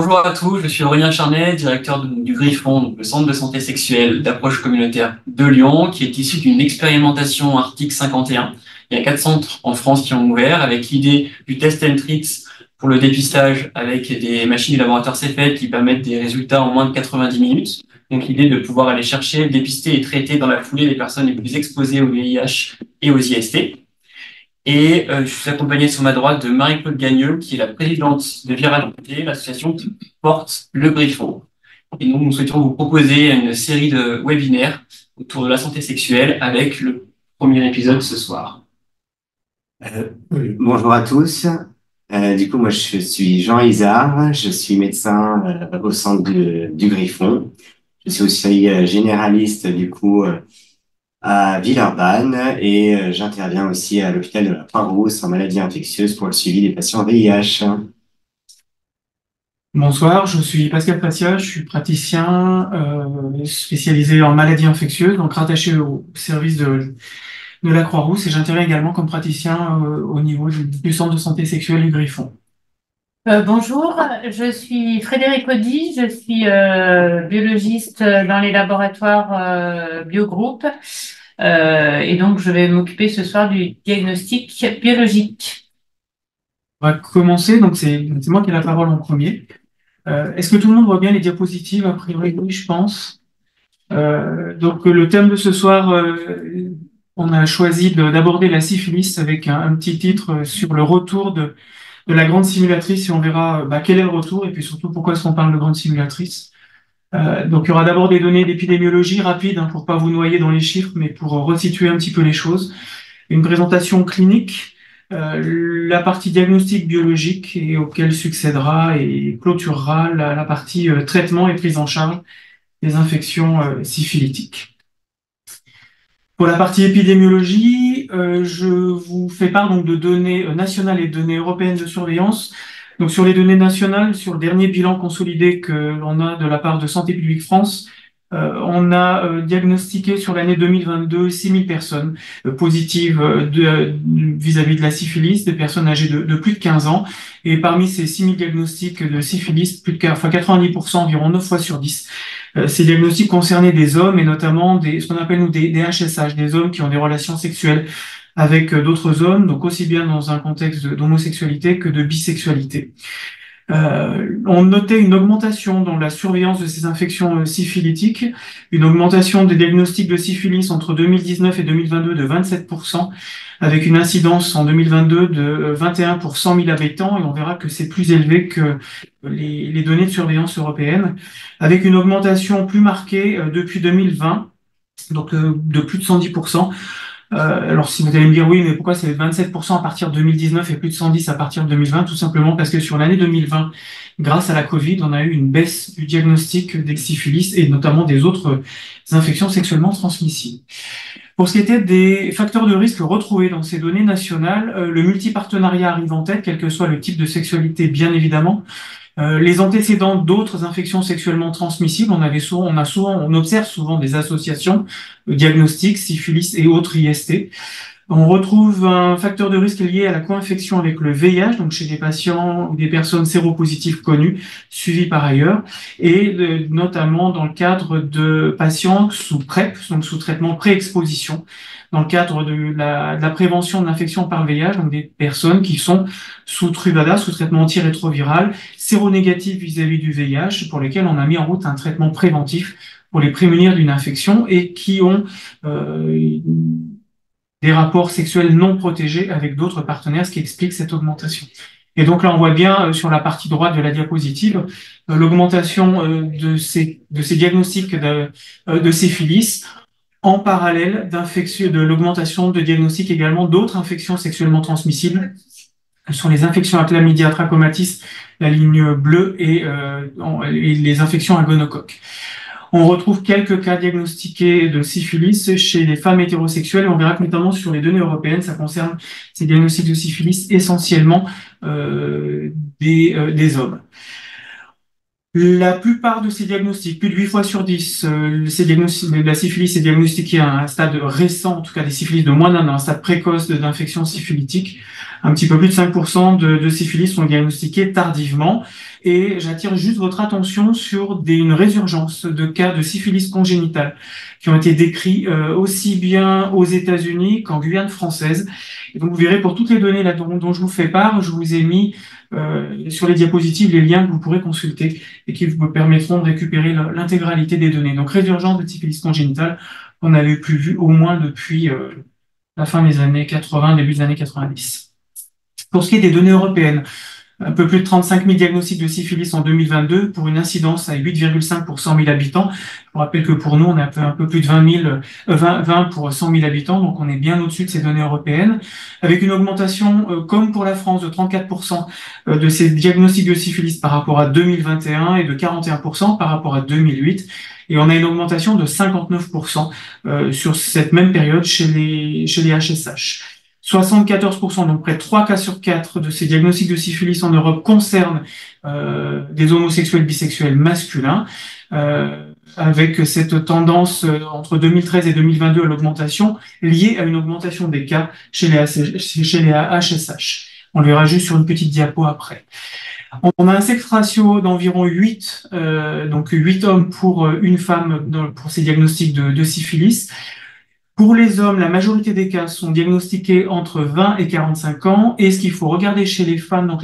Bonjour à tous, je suis Aurélien Charnet, directeur du Griffon, donc le centre de santé sexuelle d'approche communautaire de Lyon, qui est issu d'une expérimentation Article 51. Il y a 4 centres en France qui ont ouvert avec l'idée du test and treat pour le dépistage avec des machines du laboratoire Cepheid qui permettent des résultats en moins de 90 minutes. Donc l'idée de pouvoir aller chercher, dépister et traiter dans la foulée les personnes les plus exposées au VIH et aux IST. Et je suis accompagné sur ma droite de Marie-Claude Gagneux, qui est la présidente de Viralité, l'association qui porte le Griffon. Et nous souhaitons vous proposer une série de webinaires autour de la santé sexuelle avec le premier épisode ce soir. Bonjour à tous. Moi, je suis Jean Izard, je suis médecin au centre du Griffon. Je suis aussi généraliste à Villeurbanne et j'interviens aussi à l'hôpital de la Croix-Rousse en maladies infectieuses pour le suivi des patients VIH. Bonsoir, je suis Pascal Facia, je suis praticien spécialisé en maladies infectieuses, donc rattaché au service de la Croix-Rousse, et j'interviens également comme praticien au niveau du centre de santé sexuelle du Griffon. Bonjour, je suis Frédéric Audy, je suis biologiste dans les laboratoires Biogroup et donc je vais m'occuper ce soir du diagnostic biologique. On va commencer, donc c'est moi qui ai la parole en premier. Est-ce que tout le monde voit bien les diapositives? A priori, oui, je pense. Donc le thème de ce soir, on a choisi d'aborder la syphilis avec un petit titre sur le retour de la grande simulatrice, et on verra quel est le retour et puis surtout pourquoi est-ce qu'on parle de grande simulatrice. Donc il y aura d'abord des données d'épidémiologie rapides pour pas vous noyer dans les chiffres, mais pour resituer un petit peu les choses. Une présentation clinique, la partie diagnostic biologique et auquel succédera et clôturera la partie traitement et prise en charge des infections syphilitiques. Pour la partie épidémiologie, je vous fais part donc de données nationales et de données européennes de surveillance. Donc sur les données nationales, sur le dernier bilan consolidé que l'on a de la part de Santé publique France, on a diagnostiqué sur l'année 2022 6000 personnes positives vis-à-vis de la syphilis, des personnes âgées de plus de 15 ans. Et parmi ces 6000 diagnostics de syphilis, 90%, environ 9 fois sur 10, ces diagnostics concernaient des hommes et notamment ce qu'on appelle nous des HSH, des hommes qui ont des relations sexuelles avec d'autres hommes, donc aussi bien dans un contexte d'homosexualité que de bisexualité. On notait une augmentation dans la surveillance de ces infections syphilitiques, une augmentation des diagnostics de syphilis entre 2019 et 2022 de 27%, avec une incidence en 2022 de 21 pour 100 000 habitants, et on verra que c'est plus élevé que les données de surveillance européennes, avec une augmentation plus marquée depuis 2020, donc de plus de 110%. Alors si vous allez me dire oui, mais pourquoi c'est 27% à partir de 2019 et plus de 110 à partir de 2020? Tout simplement parce que sur l'année 2020, grâce à la Covid, on a eu une baisse du diagnostic des syphilis et notamment des autres infections sexuellement transmissibles. Pour ce qui était des facteurs de risque retrouvés dans ces données nationales, le multipartenariat arrive en tête, quel que soit le type de sexualité, bien évidemment. Les antécédents d'autres infections sexuellement transmissibles, on observe souvent des associations diagnostiques, syphilis et autres IST. On retrouve un facteur de risque lié à la co-infection avec le VIH, donc chez des patients ou des personnes séropositives connues, suivies par ailleurs, et notamment dans le cadre de patients sous PrEP, donc sous traitement pré-exposition, dans le cadre de la prévention de l'infection par le VIH, donc des personnes qui sont sous Truvada, sous traitement antirétroviral, séronégatives vis-à-vis du VIH, pour lesquels on a mis en route un traitement préventif pour les prémunir d'une infection et qui ont des rapports sexuels non protégés avec d'autres partenaires, ce qui explique cette augmentation. Et donc là, on voit bien sur la partie droite de la diapositive l'augmentation de ces diagnostics de syphilis en parallèle de l'augmentation de diagnostics également d'autres infections sexuellement transmissibles. Ce sont les infections à chlamydia trachomatis, la ligne bleue, et les infections à gonocoque. On retrouve quelques cas diagnostiqués de syphilis chez les femmes hétérosexuelles, et on verra que notamment sur les données européennes, ça concerne ces diagnostics de syphilis essentiellement des hommes. La plupart de ces diagnostics, plus de 8 fois sur 10, la syphilis est diagnostiquée à un stade récent, en tout cas des syphilis de moins d'un an, un stade précoce d'infection syphilitique. Un petit peu plus de 5% de syphilis sont diagnostiqués tardivement. Et j'attire juste votre attention sur une résurgence de cas de syphilis congénitale qui ont été décrits aussi bien aux États-Unis qu'en Guyane française. Et donc vous verrez pour toutes les données là dont je vous fais part, je vous ai mis sur les diapositives les liens que vous pourrez consulter et qui vous permettront de récupérer l'intégralité des données. Donc résurgence de syphilis congénitale, on n'avait plus vu au moins depuis la fin des années 80, début des années 90. Pour ce qui est des données européennes, un peu plus de 35 000 diagnostics de syphilis en 2022 pour une incidence à 8,5 pour 100 000 habitants. Je vous rappelle que pour nous, on a un peu plus de 20 pour 100 000 habitants, donc on est bien au-dessus de ces données européennes, avec une augmentation, comme pour la France, de 34% de ces diagnostics de syphilis par rapport à 2021 et de 41% par rapport à 2008. Et on a une augmentation de 59% sur cette même période chez les HSH. 74%, donc près de 3 cas sur 4 de ces diagnostics de syphilis en Europe concernent des homosexuels bisexuels masculins, avec cette tendance entre 2013 et 2022 à l'augmentation liée à une augmentation des cas chez les HSH. On le verra juste sur une petite diapo après. On a un sex ratio d'environ 8, donc 8 hommes pour une femme pour ces diagnostics de syphilis. Pour les hommes, la majorité des cas sont diagnostiqués entre 20 et 45 ans. Et ce qu'il faut regarder chez les femmes, donc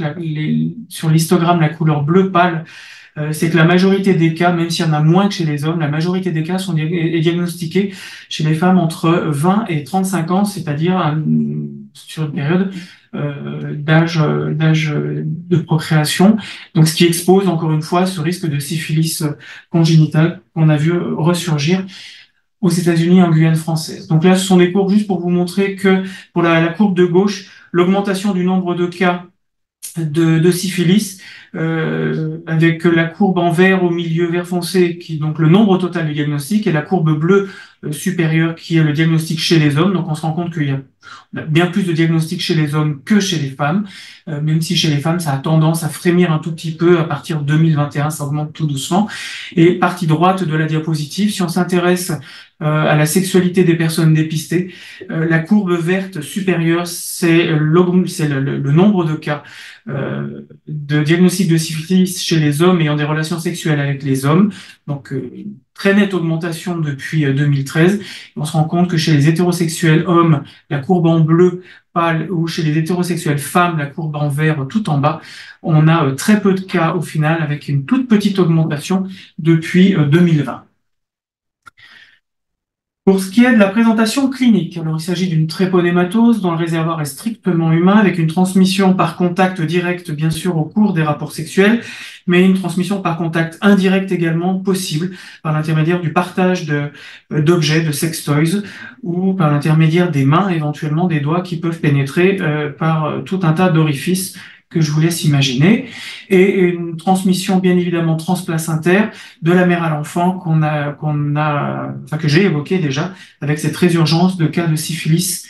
sur l'histogramme, la couleur bleu pâle, c'est que la majorité des cas, même s'il y en a moins que chez les hommes, la majorité des cas sont diagnostiqués chez les femmes entre 20 et 35 ans, c'est-à-dire sur une période d'âge de procréation. Donc, ce qui expose encore une fois ce risque de syphilis congénitale qu'on a vu ressurgir aux États-Unis et en Guyane française. Donc là, ce sont des courbes juste pour vous montrer que pour la courbe de gauche, l'augmentation du nombre de cas de syphilis, avec la courbe en vert au milieu vert foncé, qui est donc le nombre total du diagnostic, et la courbe bleue supérieure qui est le diagnostic chez les hommes. Donc on se rend compte qu'il y a bien plus de diagnostics chez les hommes que chez les femmes, même si chez les femmes, ça a tendance à frémir un tout petit peu à partir de 2021, ça augmente tout doucement. Et partie droite de la diapositive, si on s'intéresse à la sexualité des personnes dépistées, la courbe verte supérieure, c'est le nombre de cas de diagnostic de syphilis chez les hommes ayant des relations sexuelles avec les hommes. Donc, très nette augmentation depuis 2013. On se rend compte que chez les hétérosexuels hommes, la courbe en bleu pâle, ou chez les hétérosexuels femmes, la courbe en vert tout en bas, on a très peu de cas au final, avec une toute petite augmentation depuis 2020. Pour ce qui est de la présentation clinique, alors il s'agit d'une tréponématose dont le réservoir est strictement humain, avec une transmission par contact direct, bien sûr, au cours des rapports sexuels, mais une transmission par contact indirect également possible par l'intermédiaire du partage d'objets, de sextoys, ou par l'intermédiaire des mains, éventuellement des doigts qui peuvent pénétrer par tout un tas d'orifices que je vous laisse imaginer, et une transmission bien évidemment transplacentaire de la mère à l'enfant que j'ai évoqué déjà avec cette résurgence de cas de syphilis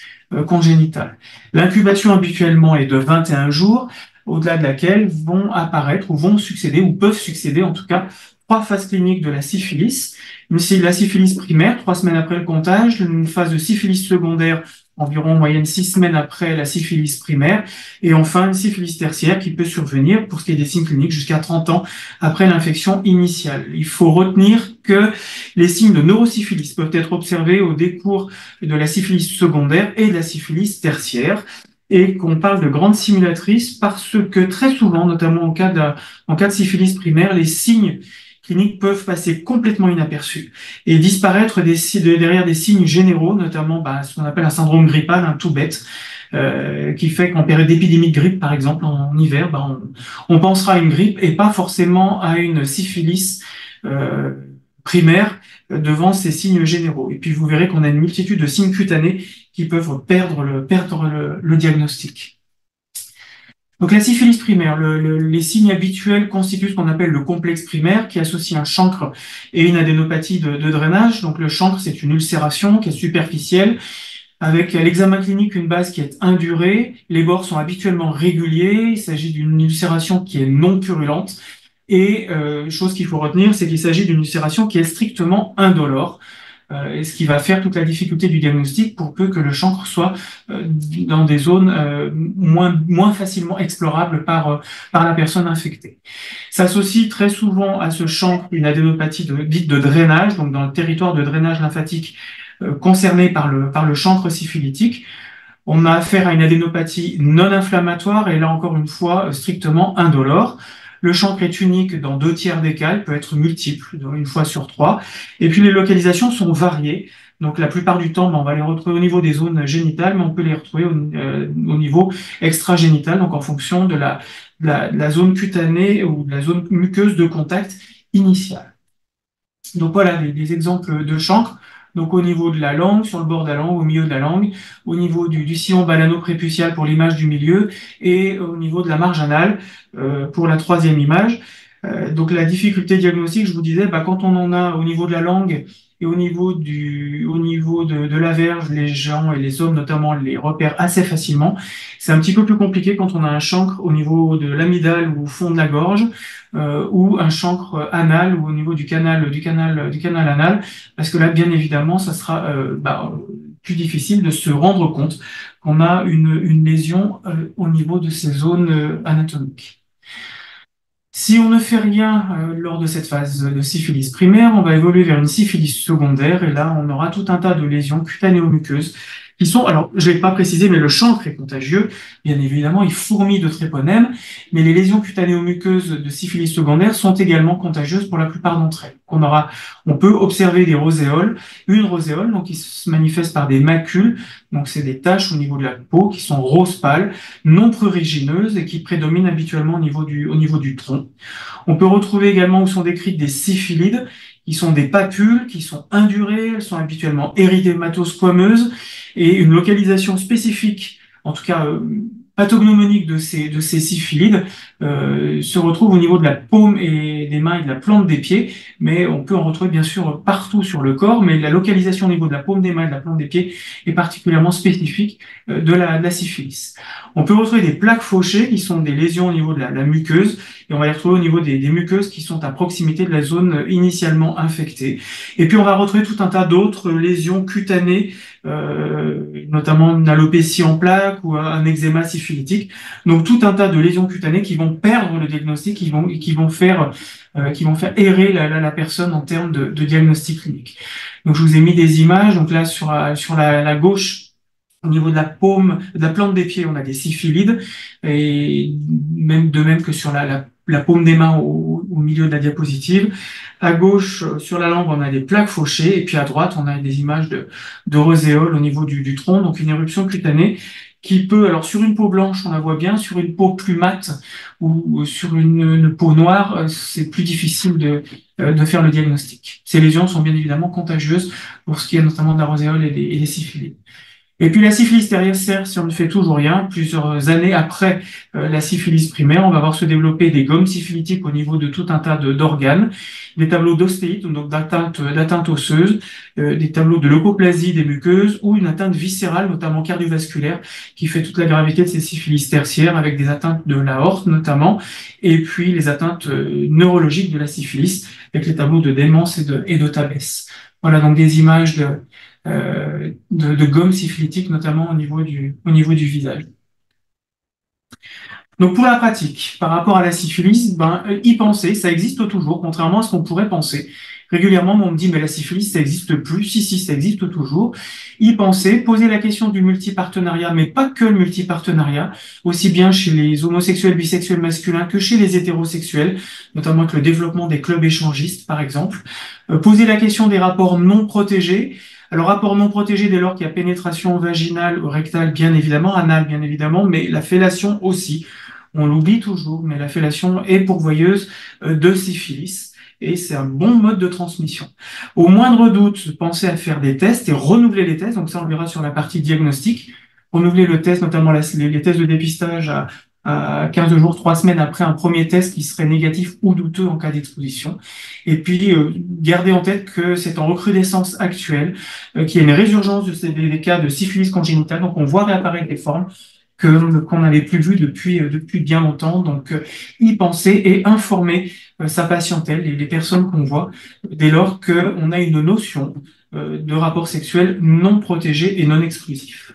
congénitale. L'incubation habituellement est de 21 jours, au-delà de laquelle vont apparaître ou vont succéder ou peuvent succéder en tout cas 3 phases cliniques de la syphilis. La syphilis primaire, 3 semaines après le comptage, une phase de syphilis secondaire environ en moyenne 6 semaines après la syphilis primaire, et enfin une syphilis tertiaire qui peut survenir pour ce qui est des signes cliniques jusqu'à 30 ans après l'infection initiale. Il faut retenir que les signes de neurosyphilis peuvent être observés au décours de la syphilis secondaire et de la syphilis tertiaire, et qu'on parle de grande simulatrice parce que très souvent, notamment en cas de syphilis primaire, les signes cliniques peuvent passer complètement inaperçus et disparaître derrière des signes généraux, notamment ce qu'on appelle un syndrome grippal, un tout bête, qui fait qu'en période d'épidémie de grippe, par exemple, en hiver, on pensera à une grippe et pas forcément à une syphilis primaire devant ces signes généraux. Et puis vous verrez qu'on a une multitude de signes cutanés qui peuvent perdre le diagnostic. Donc la syphilis primaire, les signes habituels constituent ce qu'on appelle le complexe primaire, qui associe un chancre et une adénopathie de drainage. Donc le chancre, c'est une ulcération qui est superficielle, avec à l'examen clinique une base qui est indurée. Les bords sont habituellement réguliers. Il s'agit d'une ulcération qui est non purulente, Et chose qu'il faut retenir, c'est qu'il s'agit d'une ulcération qui est strictement indolore, et ce qui va faire toute la difficulté du diagnostic pour peu que le chancre soit dans des zones moins facilement explorables par la personne infectée. S'associe très souvent à ce chancre une adénopathie dite de drainage, donc dans le territoire de drainage lymphatique concerné par le chancre syphilitique. On a affaire à une adénopathie non inflammatoire et là encore une fois strictement indolore. Le chancre est unique dans 2/3 des cas, il peut être multiple, une fois sur 3. Et puis les localisations sont variées. Donc la plupart du temps, on va les retrouver au niveau des zones génitales, mais on peut les retrouver au niveau extragénital, donc en fonction de la zone cutanée ou de la zone muqueuse de contact initiale. Donc voilà des exemples de chancre. Donc au niveau de la langue, sur le bord de la langue, au milieu de la langue, au niveau du sillon balano-prépucial pour l'image du milieu, et au niveau de la marge anale pour la troisième image. Donc la difficulté diagnostique, je vous disais, quand on en a au niveau de la langue et au niveau de la verge, les gens et les hommes notamment les repèrent assez facilement. C'est un petit peu plus compliqué quand on a un chancre au niveau de l'amygdale ou au fond de la gorge, ou un chancre anal ou au niveau du canal anal, parce que là, bien évidemment, ça sera plus difficile de se rendre compte qu'on a une lésion au niveau de ces zones anatomiques. Si on ne fait rien lors de cette phase de syphilis primaire, on va évoluer vers une syphilis secondaire et là, on aura tout un tas de lésions cutanéo-muqueuses qui sont, alors je ne l'ai pas précisé, mais le chancre est contagieux. Bien évidemment, il fourmille de tréponèmes, mais les lésions cutanéo-muqueuses de syphilis secondaire sont également contagieuses pour la plupart d'entre elles. On peut observer des roséoles, une roséole, donc qui se manifeste par des macules, donc c'est des taches au niveau de la peau qui sont rose pâle, non prurigineuses et qui prédominent habituellement au niveau du tronc. On peut retrouver également où sont décrites des syphilides, qui sont des papules, qui sont indurées, elles sont habituellement érythématosquameuses, et une localisation spécifique, en tout cas pathognomonique de ces syphilides, se retrouve au niveau de la paume et des mains et de la plante des pieds, mais on peut en retrouver bien sûr partout sur le corps, mais la localisation au niveau de la paume des mains et de la plante des pieds est particulièrement spécifique de la syphilis. On peut retrouver des plaques fauchées qui sont des lésions au niveau de la muqueuse, et on va les retrouver au niveau des muqueuses qui sont à proximité de la zone initialement infectée. Et puis on va retrouver tout un tas d'autres lésions cutanées, notamment une alopécie en plaques ou un eczéma syphilitique. Donc tout un tas de lésions cutanées qui vont perdre le diagnostic, qui vont faire errer la personne en termes de diagnostic clinique. Donc je vous ai mis des images. Donc là sur la gauche, au niveau de la paume, de la plante des pieds, on a des syphilides, et de même que sur la paume des mains au milieu de la diapositive. À gauche, sur la langue, on a des plaques fauchées, et puis à droite, on a des images de roséoles au niveau du tronc, donc une éruption cutanée qui peut, alors sur une peau blanche, on la voit bien, sur une peau plus mate ou sur une peau noire, c'est plus difficile de faire le diagnostic. Ces lésions sont bien évidemment contagieuses pour ce qui est notamment de la roséole et des syphilides. Et puis la syphilis tertiaire, si on ne fait toujours rien, plusieurs années après la syphilis primaire, on va voir se développer des gommes syphilitiques au niveau de tout un tas d'organes, des tableaux d'ostéite, donc d'atteinte osseuse, des tableaux de leucoplasie des muqueuses ou une atteinte viscérale, notamment cardiovasculaire, qui fait toute la gravité de ces syphilis tertiaires avec des atteintes de l'aorte notamment, et puis les atteintes neurologiques de la syphilis avec les tableaux de démence et de tabès. Voilà donc des images de gomme syphilitique, notamment au niveau du visage. Donc pour la pratique, par rapport à la syphilis, y penser, ça existe toujours, contrairement à ce qu'on pourrait penser. Régulièrement, on me dit, mais la syphilis, ça existe plus. Si, ça existe toujours. Y penser, poser la question du multipartenariat, mais pas que le multipartenariat, aussi bien chez les homosexuels, bisexuels masculins que chez les hétérosexuels, notamment avec le développement des clubs échangistes, par exemple. Poser la question des rapports non protégés. Alors, rapport non protégé dès lors qu'il y a pénétration vaginale ou rectale, bien évidemment, anale, bien évidemment, mais la fellation aussi. On l'oublie toujours, mais la fellation est pourvoyeuse de syphilis. Et c'est un bon mode de transmission. Au moindre doute, pensez à faire des tests et renouveler les tests. Donc ça, on le verra sur la partie diagnostic. Renouveler le test, notamment les tests de dépistage à 15 jours, 3 semaines après un premier test qui serait négatif ou douteux en cas d'exposition. Et puis, gardez en tête que c'est en recrudescence actuelle, qu'il y a une résurgence des cas de syphilis congénitale. Donc, on voit réapparaître des formes qu'on n'avait plus vues depuis bien longtemps. Donc, y penser et informer sa patientèle, les personnes qu'on voit, dès lors qu'on a une notion de rapport sexuel non protégé et non exclusif.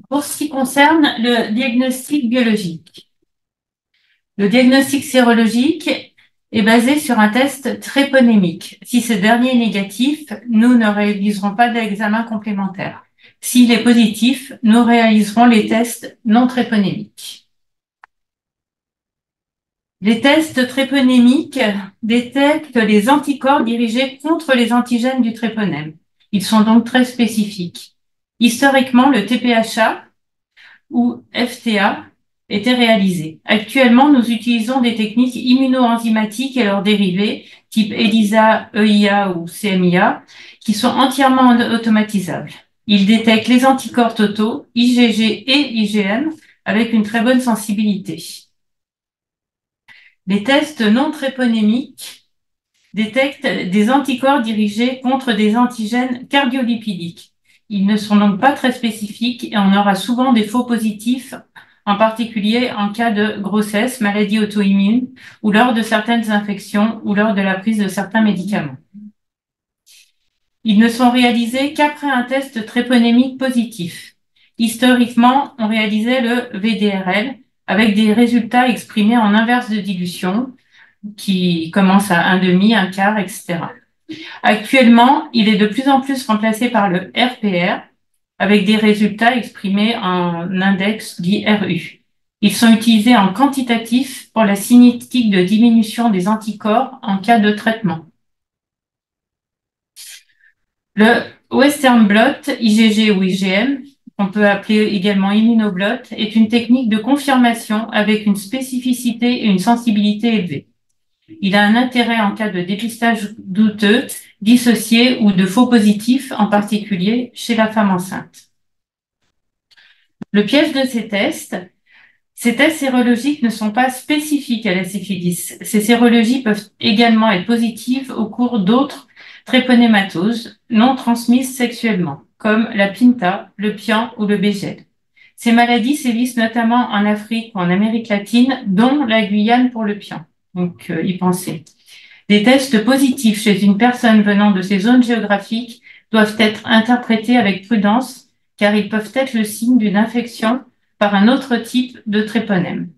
Pour ce qui concerne le diagnostic biologique, le diagnostic sérologique est basé sur un test tréponémique. Si ce dernier est négatif, nous ne réaliserons pas d'examen complémentaire. S'il est positif, nous réaliserons les tests non tréponémiques. Les tests tréponémiques détectent les anticorps dirigés contre les antigènes du tréponème. Ils sont donc très spécifiques. Historiquement, le TPHA ou FTA était réalisé. Actuellement, nous utilisons des techniques immunoenzymatiques et leurs dérivés, type ELISA, EIA ou CMIA, qui sont entièrement automatisables. Ils détectent les anticorps totaux, IgG et IgM, avec une très bonne sensibilité. Les tests non tréponémiques détectent des anticorps dirigés contre des antigènes cardiolipidiques. Ils ne sont donc pas très spécifiques et on aura souvent des faux positifs, en particulier en cas de grossesse, maladie auto-immune ou lors de certaines infections ou lors de la prise de certains médicaments. Ils ne sont réalisés qu'après un test tréponémique positif. Historiquement, on réalisait le VDRL avec des résultats exprimés en inverse de dilution qui commencent à 1/2, 1/4, etc. Actuellement, il est de plus en plus remplacé par le RPR avec des résultats exprimés en index dit RU. Ils sont utilisés en quantitatif pour la cinétique de diminution des anticorps en cas de traitement. Le Western blot, IgG ou IgM, qu'on peut appeler également immunoblot, est une technique de confirmation avec une spécificité et une sensibilité élevée. Il a un intérêt en cas de dépistage douteux, dissocié ou de faux positifs, en particulier chez la femme enceinte. Le piège de ces tests sérologiques ne sont pas spécifiques à la syphilis. Ces sérologies peuvent également être positives au cours d'autres tréponématoses non transmises sexuellement, comme la pinta, le pian ou le bégel. Ces maladies sévissent notamment en Afrique ou en Amérique latine, dont la Guyane pour le pian. Donc, y penser. Des tests positifs chez une personne venant de ces zones géographiques doivent être interprétés avec prudence, car ils peuvent être le signe d'une infection par un autre type de tréponème.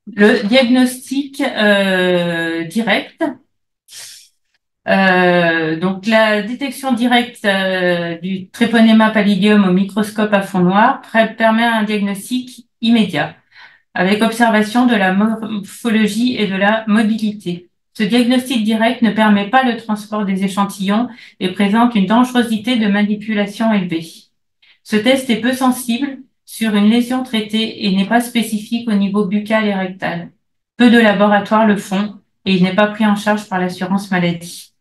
Le diagnostic direct. Donc, la détection directe du Treponema pallidum au microscope à fond noir permet un diagnostic immédiat, avec observation de la morphologie et de la mobilité. Ce diagnostic direct ne permet pas le transport des échantillons et présente une dangerosité de manipulation élevée. Ce test est peu sensible sur une lésion traitée et n'est pas spécifique au niveau buccal et rectal. Peu de laboratoires le font et il n'est pas pris en charge par l'assurance maladie.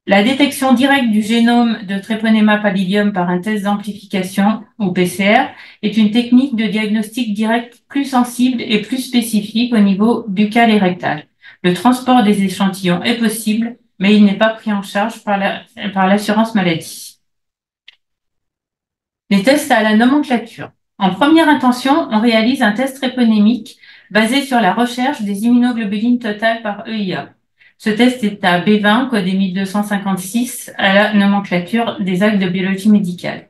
La détection directe du génome de Treponema pallidum par un test d'amplification ou PCR est une technique de diagnostic direct plus sensible et plus spécifique au niveau buccal et rectal. Le transport des échantillons est possible, mais il n'est pas pris en charge par l'assurance maladie. Les tests à la nomenclature. En première intention, on réalise un test tréponémique basé sur la recherche des immunoglobulines totales par EIA. Ce test est à B20, codé 1256, à la nomenclature des actes de biologie médicale.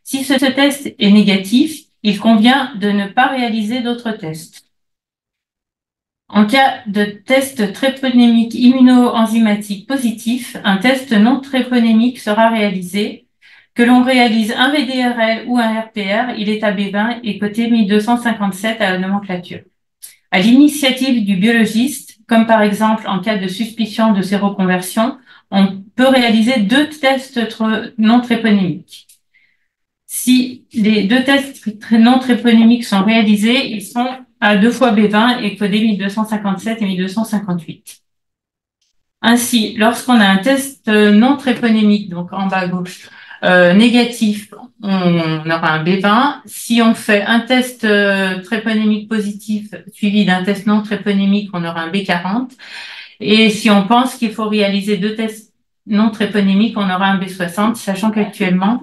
Si ce test est négatif, il convient de ne pas réaliser d'autres tests. En cas de test tréponémique immunoenzymatique positif, un test non tréponémique sera réalisé. Que l'on réalise un VDRL ou un RPR, il est à B20 et codé 1257 à la nomenclature. À l'initiative du biologiste, comme par exemple en cas de suspicion de séroconversion, on peut réaliser 2 tests non tréponémiques. Si les 2 tests non tréponémiques sont réalisés, ils sont à 2 fois B20 et codés 1257 et 1258. Ainsi, lorsqu'on a un test non tréponémique, donc en bas à gauche, négatif, on aura un B20. Si on fait un test tréponémique positif suivi d'un test non tréponémique, on aura un B40. Et si on pense qu'il faut réaliser 2 tests non tréponémique, on aura un B60, sachant qu'actuellement,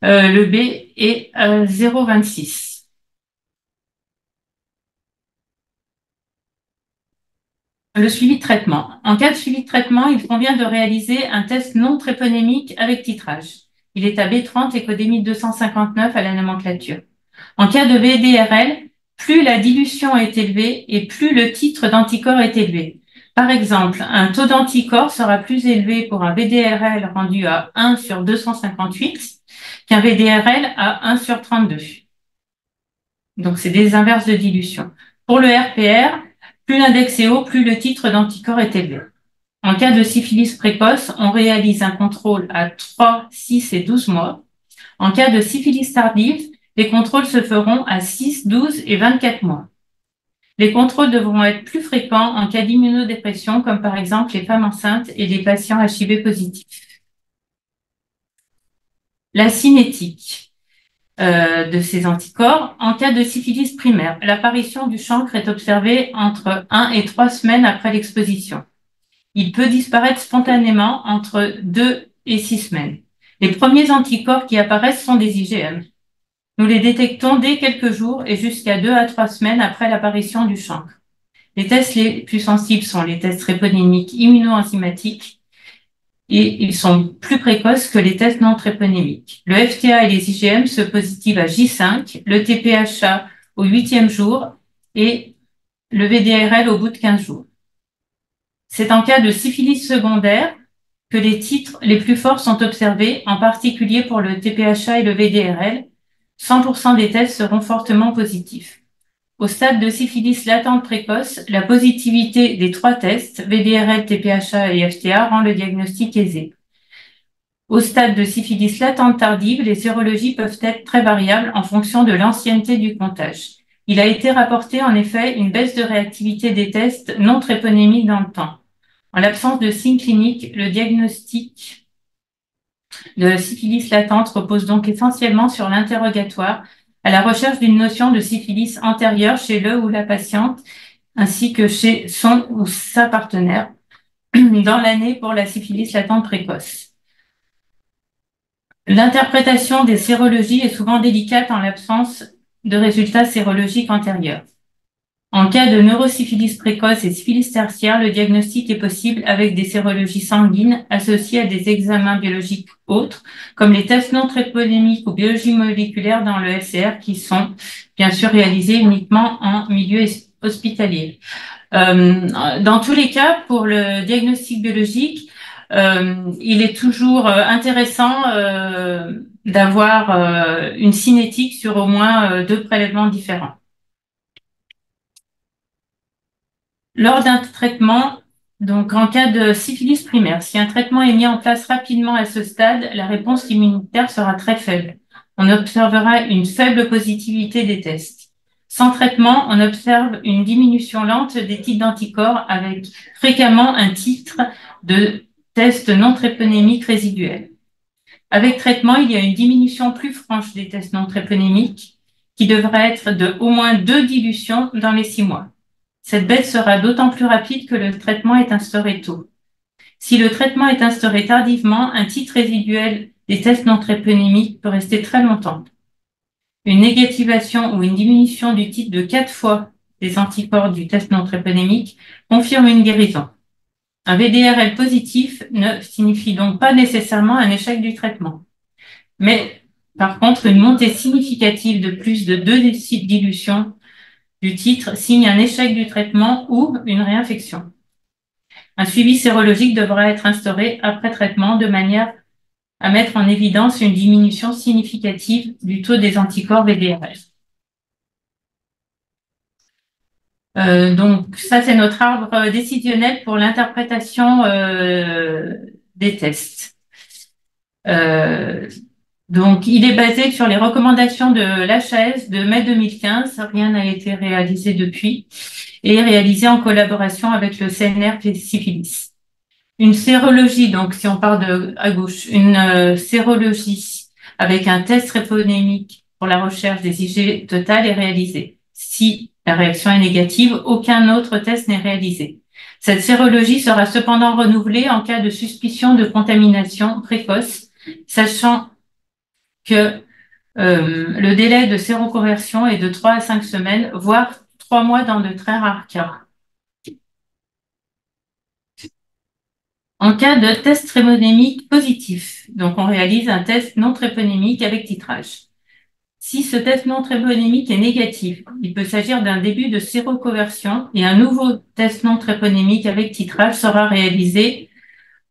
le B est 0,26. Le suivi de traitement. En cas de suivi de traitement, il convient de réaliser un test non tréponémique avec titrage. Il est à B30 et codémie 259 à la nomenclature. En cas de VDRL, plus la dilution est élevée et plus le titre d'anticorps est élevé. Par exemple, un taux d'anticorps sera plus élevé pour un VDRL rendu à 1 sur 258 qu'un VDRL à 1 sur 32. Donc, c'est des inverses de dilution. Pour le RPR, plus l'index est haut, plus le titre d'anticorps est élevé. En cas de syphilis précoce, on réalise un contrôle à 3, 6 et 12 mois. En cas de syphilis tardive, les contrôles se feront à 6, 12 et 24 mois. Les contrôles devront être plus fréquents en cas d'immunodépression, comme par exemple les femmes enceintes et les patients HIV positifs. La cinétique de ces anticorps, en cas de syphilis primaire, l'apparition du chancre est observée entre 1 et 3 semaines après l'exposition. Il peut disparaître spontanément entre 2 et 6 semaines. Les premiers anticorps qui apparaissent sont des IgM. Nous les détectons dès quelques jours et jusqu'à 2 à 3 semaines après l'apparition du chancre. Les tests les plus sensibles sont les tests tréponémiques immunoenzymatiques et ils sont plus précoces que les tests non tréponémiques. Le FTA et les IgM se positivent à J5, le TPHA au 8e jour et le VDRL au bout de 15 jours. C'est en cas de syphilis secondaire que les titres les plus forts sont observés, en particulier pour le TPHA et le VDRL. 100% des tests seront fortement positifs. Au stade de syphilis latente précoce, la positivité des 3 tests, VDRL, TPHA et FTA, rend le diagnostic aisé. Au stade de syphilis latente tardive, les sérologies peuvent être très variables en fonction de l'ancienneté du comptage. Il a été rapporté en effet une baisse de réactivité des tests non tréponémiques dans le temps. En l'absence de signes cliniques, le diagnostic de la syphilis latente repose donc essentiellement sur l'interrogatoire à la recherche d'une notion de syphilis antérieure chez le ou la patiente, ainsi que chez son ou sa partenaire dans l'année pour la syphilis latente précoce. L'interprétation des sérologies est souvent délicate en l'absence de résultats sérologiques antérieurs. En cas de neurosyphilis précoce et syphilis tertiaire, le diagnostic est possible avec des sérologies sanguines associées à des examens biologiques autres, comme les tests non tréponémiques ou biologie moléculaire dans le LCR, qui sont bien sûr réalisés uniquement en milieu hospitalier. Dans tous les cas, pour le diagnostic biologique, il est toujours intéressant d'avoir une cinétique sur au moins 2 prélèvements différents. Lors d'un traitement, donc en cas de syphilis primaire, si un traitement est mis en place rapidement à ce stade, la réponse immunitaire sera très faible. On observera une faible positivité des tests. Sans traitement, on observe une diminution lente des titres d'anticorps avec fréquemment un titre de test non tréponémique résiduel. Avec traitement, il y a une diminution plus franche des tests non tréponémiques qui devrait être de au moins 2 dilutions dans les 6 mois. Cette baisse sera d'autant plus rapide que le traitement est instauré tôt. Si le traitement est instauré tardivement, un titre résiduel des tests non tréponémiques peut rester très longtemps. Une négativation ou une diminution du titre de 4 fois des anticorps du test non tréponémique confirme une guérison. Un VDRL positif ne signifie donc pas nécessairement un échec du traitement. Mais par contre, une montée significative de plus de 2 dilutions du titre signe un échec du traitement ou une réinfection. Un suivi sérologique devra être instauré après traitement de manière à mettre en évidence une diminution significative du taux des anticorps VDRL. Donc ça, c'est notre arbre décisionnel pour l'interprétation des tests. Donc, il est basé sur les recommandations de l'HAS de mai 2015. Rien n'a été réalisé depuis et réalisé en collaboration avec le CNR Syphilis. Une sérologie, donc si on part de à gauche, une sérologie avec un test tréponémique pour la recherche des IG totales est réalisée. Si la réaction est négative, aucun autre test n'est réalisé. Cette sérologie sera cependant renouvelée en cas de suspicion de contamination précoce, sachant que le délai de séroconversion est de 3 à 5 semaines, voire 3 mois dans de très rares cas. En cas de test tréponémique positif, donc on réalise un test non tréponémique avec titrage. Si ce test non tréponémique est négatif, il peut s'agir d'un début de séroconversion et un nouveau test non tréponémique avec titrage sera réalisé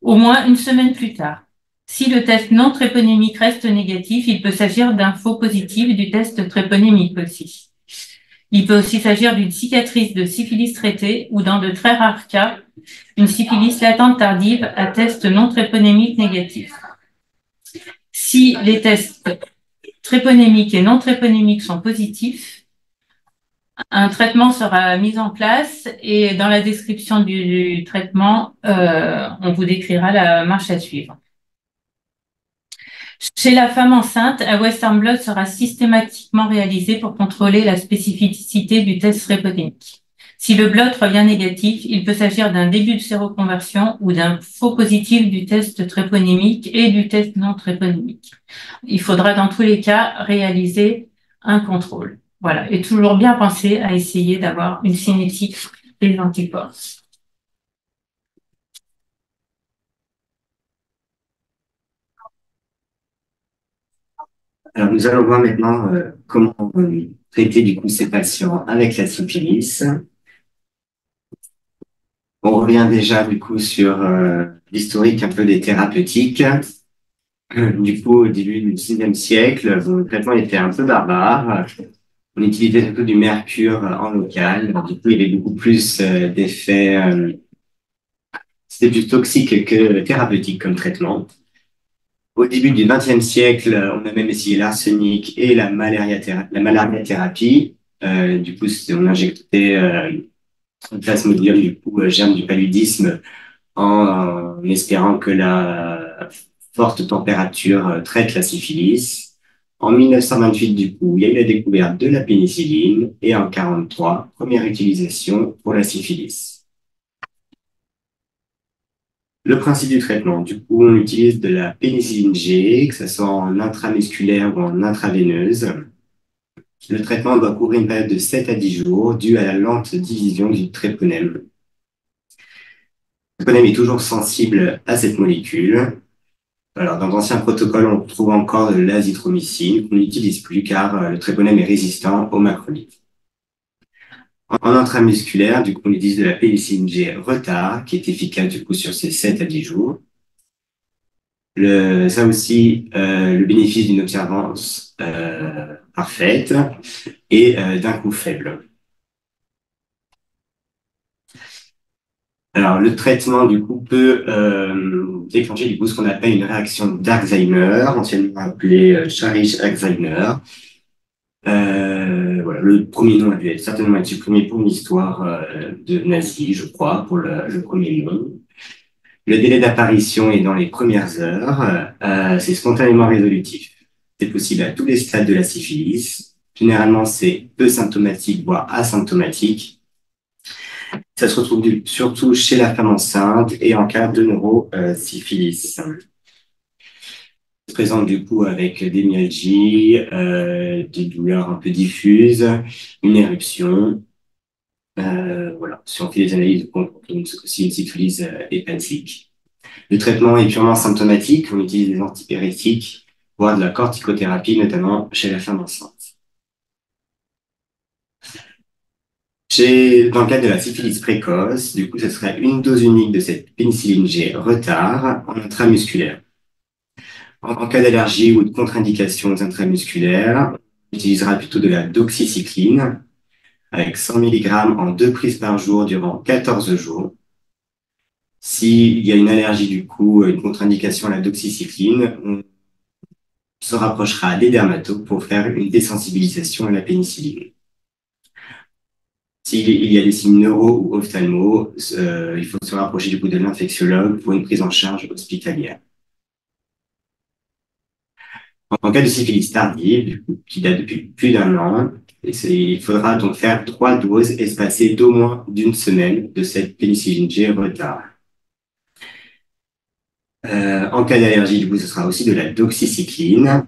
au moins une semaine plus tard. Si le test non tréponémique reste négatif, il peut s'agir d'un faux positif du test tréponémique aussi. Il peut aussi s'agir d'une cicatrice de syphilis traitée ou, dans de très rares cas, une syphilis latente tardive à test non tréponémique négatif. Si les tests tréponémiques et non tréponémiques sont positifs, un traitement sera mis en place et dans la description du traitement, on vous décrira la marche à suivre. Chez la femme enceinte, un Western blot sera systématiquement réalisé pour contrôler la spécificité du test tréponémique. Si le blot revient négatif, il peut s'agir d'un début de séroconversion ou d'un faux positif du test tréponémique et du test non tréponémique. Il faudra dans tous les cas réaliser un contrôle. Voilà, et toujours bien penser à essayer d'avoir une cinétique des anticorps. Alors, nous allons voir maintenant comment traiter du coup ces patients avec la syphilis. On revient déjà du coup sur l'historique un peu des thérapeutiques. Du coup, au début du 6e siècle, le traitement était un peu barbare. On utilisait surtout du mercure en local. Du coup, il y avait beaucoup plus d'effets. C'était plus toxique que thérapeutique comme traitement. Au début du XXe siècle, on a même essayé l'arsenic et la malariathérapie. Du coup, on injectait un plasmodium, du coup, germe du paludisme, en espérant que la forte température traite la syphilis. En 1928, du coup, il y a eu la découverte de la pénicilline et en 1943, première utilisation pour la syphilis. Le principe du traitement, du coup, on utilise de la pénicilline G, que ce soit en intramusculaire ou en intraveineuse. Le traitement doit couvrir une période de 7 à 10 jours, due à la lente division du tréponème. Le tréponème est toujours sensible à cette molécule. Alors, dans d'anciens protocoles, on trouve encore de l'azithromycine, qu'on n'utilise plus car le tréponème est résistant aux macrolides. En intramusculaire, du coup, on utilise de la pénicilline G retard, qui est efficace du coup sur ces 7 à 10 jours. Ça aussi, le bénéfice d'une observance parfaite et d'un coût faible. Alors, le traitement, du coup, peut déclencher, du coup, ce qu'on appelle une réaction d'Alzheimer, anciennement appelée Charich-Alzheimer. Voilà, le premier nom a dû certainement être supprimé pour une histoire de nazi, je crois, pour le premier nom. Le délai d'apparition est dans les premières heures. C'est spontanément résolutif. C'est possible à tous les stades de la syphilis. Généralement, c'est peu symptomatique, voire asymptomatique. Ça se retrouve surtout chez la femme enceinte et en cas de neurosyphilis. Ça se présente du coup avec des myalgies, des douleurs un peu diffuses, une éruption. Voilà. Si on fait des analyses, on trouve aussi une syphilis hépatique. Le traitement est purement symptomatique. On utilise des antipyrétiques, voire de la corticothérapie, notamment chez la femme enceinte. Dans le cas de la syphilis précoce, du coup, ce serait une dose unique de cette pénicilline G retard en intramusculaire. En cas d'allergie ou de contre-indication aux intramusculaires, on utilisera plutôt de la doxycycline avec 100 mg en 2 prises par jour durant 14 jours. S'il y a une allergie, du coup, une contre-indication à la doxycycline, on se rapprochera des dermatos pour faire une désensibilisation à la pénicilline. S'il y a des signes neuro ou ophtalmo, il faut se rapprocher du coup de l'infectiologue pour une prise en charge hospitalière. En cas de syphilis tardive, qui date depuis plus d'1 an, Il faudra donc faire 3 doses espacées d'au moins d'une semaine de cette pénicilline G retard. En cas d'allergie, du coup, ce sera aussi de la doxycycline,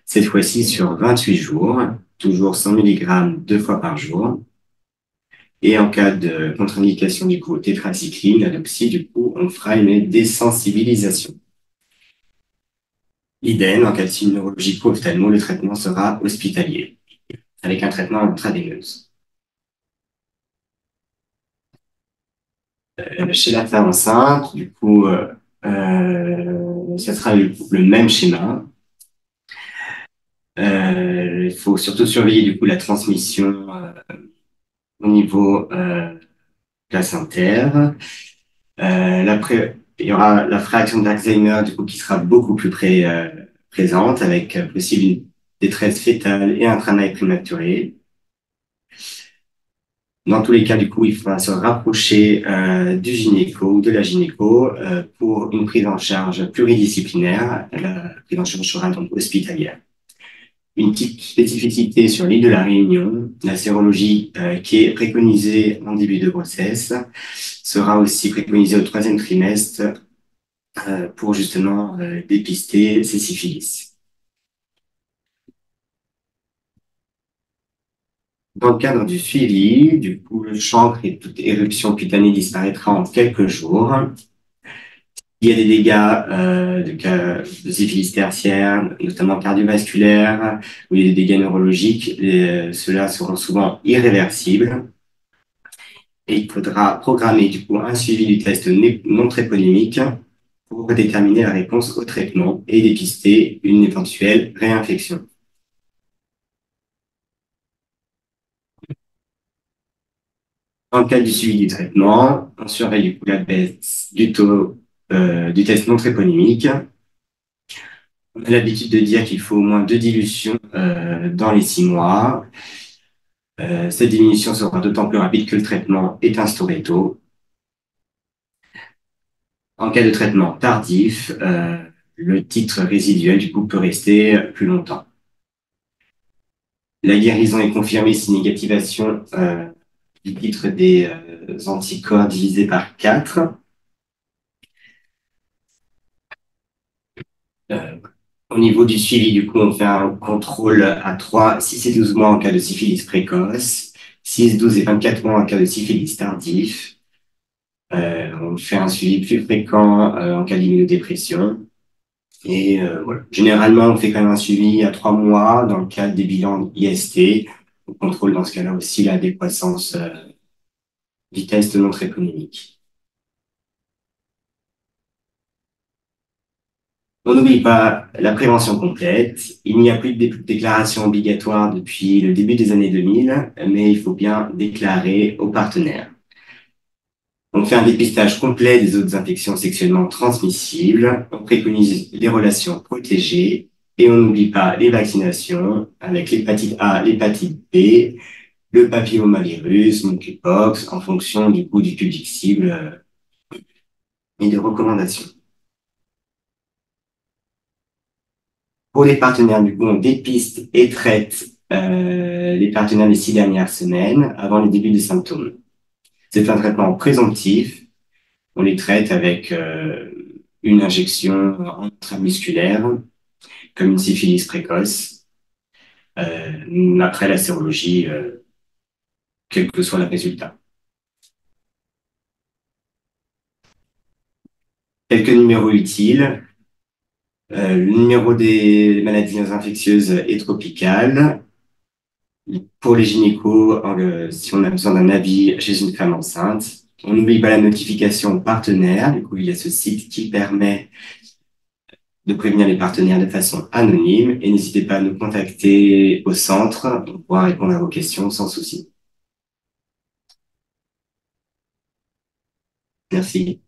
cette fois-ci sur 28 jours, toujours 100 mg 2 fois par jour. Et en cas de contre-indication du coup au tétracycline, la doxy, du coup, on fera une désensibilisation. Idem, en cas de signe neurologique ou ophtalmo, le traitement sera hospitalier, avec un traitement intraveineuse. Chez la femme enceinte, du coup, ça sera le même schéma. Il faut surtout surveiller du coup la transmission au niveau placentaire. Il y aura la réaction d'Alzheimer du coup qui sera beaucoup plus présente avec possible une détresse fétale et un travail prématuré. Dans tous les cas, du coup, il faudra se rapprocher du gynéco ou de la gynéco pour une prise en charge pluridisciplinaire. La prise en charge sera donc hospitalière. Une petite spécificité sur l'île de la Réunion, la sérologie qui est préconisée en début de grossesse sera aussi préconisée au 3e trimestre pour justement dépister ces syphilis. Dans le cadre du suivi, du coup, le chancre et toute éruption cutanée disparaîtra en quelques jours. Il y a des dégâts de syphilis tertiaire, notamment cardiovasculaires, ou il y a des dégâts neurologiques. Ceux-là seront souvent irréversibles. Et il faudra programmer du coup un suivi du test non tréponimique pour déterminer la réponse au traitement et dépister une éventuelle réinfection. Dans le cadre du suivi du traitement, on surveille du coup la baisse du taux du test non tréponimique. On a l'habitude de dire qu'il faut au moins 2 dilutions dans les 6 mois. Cette diminution sera d'autant plus rapide que le traitement est instauré tôt. En cas de traitement tardif, le titre résiduel du coup peut rester plus longtemps. La guérison est confirmée si négativation du titre des anticorps divisé par 4. Au niveau du suivi, du coup, on fait un contrôle à 3, 6 et 12 mois en cas de syphilis précoce, 6, 12 et 24 mois en cas de syphilis tardif. On fait un suivi plus fréquent en cas d'immunodépression. Et voilà. Généralement, on fait quand même un suivi à 3 mois dans le cadre des bilans IST. On contrôle dans ce cas-là aussi la décroissance du test non tréponimique. On n'oublie pas la prévention complète. Il n'y a plus de déclaration obligatoire depuis le début des années 2000, mais il faut bien déclarer aux partenaires. On fait un dépistage complet des autres infections sexuellement transmissibles. On préconise les relations protégées et on n'oublie pas les vaccinations avec l'hépatite A, l'hépatite B, le papillomavirus, monkeypox, en fonction du coup du public cible et des recommandations. Pour les partenaires, du coup, on dépiste et traite les partenaires les 6 dernières semaines avant le début des symptômes. C'est un traitement présomptif. On les traite avec une injection intramusculaire, comme une syphilis précoce, après la sérologie, quel que soit le résultat. Quelques numéros utiles. Le numéro des maladies infectieuses et tropicales. Pour les gynécos, si on a besoin d'un avis chez une femme enceinte. On n'oublie pas la notification aux partenaires. Du coup, il y a ce site qui permet de prévenir les partenaires de façon anonyme. Et n'hésitez pas à nous contacter au centre. On pourra répondre à vos questions sans souci. Merci.